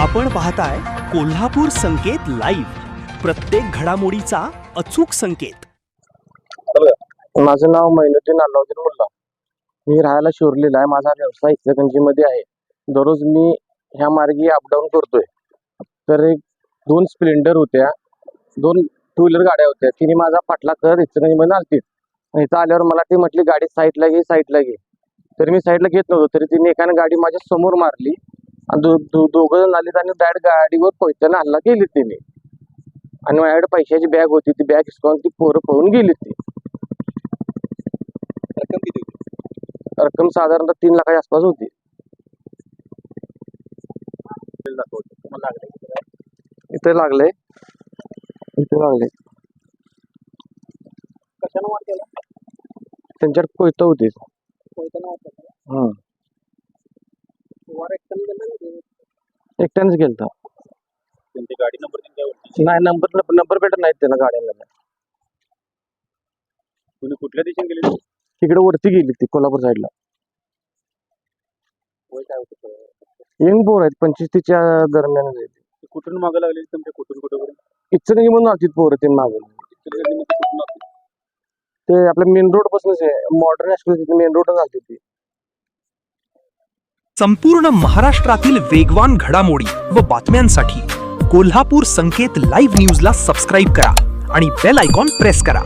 आपण पाहताय कोल्हापूर संकेत लाईव्ह, प्रत्येक घडामोडीचा अचूक संकेत. माझं नाव मैनुद्दीन अल्लाउद्दीन मुल्ला. मी राहायला शिरलेला आहे. माझा व्यवसाय इचलकरंजीमध्ये आहे. दररोज मी ह्या मार्गी अपडाऊन करतोय. तर एक 2 स्प्लेंडर होत्या, 2 टू व्हीलर गाड्या होत्या. तिने माझा पाठलाग करत इचलकरंजीमध्ये आलती. इथं आल्यावर मला ती म्हटली गाडी साईडला घे, साईडला घे. तर मी साईडला घेत नव्हतो, तरी तिने एकाने गाडी माझ्या समोर मारली आणि दोघं जण आलीत आणि डायरेक्ट गाडीवर पोहताना हल्ला केली तिने. आणि माझ्याकडे पैशाची बॅग होती, ती बॅग हिसकावून ती पोरं पळून गेली. ती रक्कम किती होती? रक्कम साधारणतः 3 लाखाच्या आसपास होती. इथे लागले, इथे लागले. कशानं वाट केला? त्यांच्याकडे कोयता होती. कोयतानं वाट केला? हं, वर एकट्यानं गेलं ना? एकट्यानेच गेलता. त्यांची गाडी नंबर त्यांच्यावरती? नाही, नंबर प्लेट नाहीत त्यांना गाड्यांना. तुम्ही कुठल्या दिशेने गेले? तिकडे वरती गेली ती कोल्हापूर साईडला. वय काय होतं? यंग पोर आहेत, 25 ते 30 दरम्यान. कुठून मागं लागले तुमच्या? कुठून कुठं? इचलकरंजी म्हणून आलती पोरं ते मागे. ते आपल्या मेन रोड पासूनच आहे, मॉडर्न हायस्कूल मेन रोड आलती ती. संपूर्ण महाराष्ट्रातील वेगवान घडामोडी व बातम्यांसाठी कोल्हापूर संकेत लाईव्ह न्यूजला सबस्क्राईब करा आणि बेल आयकॉन प्रेस करा.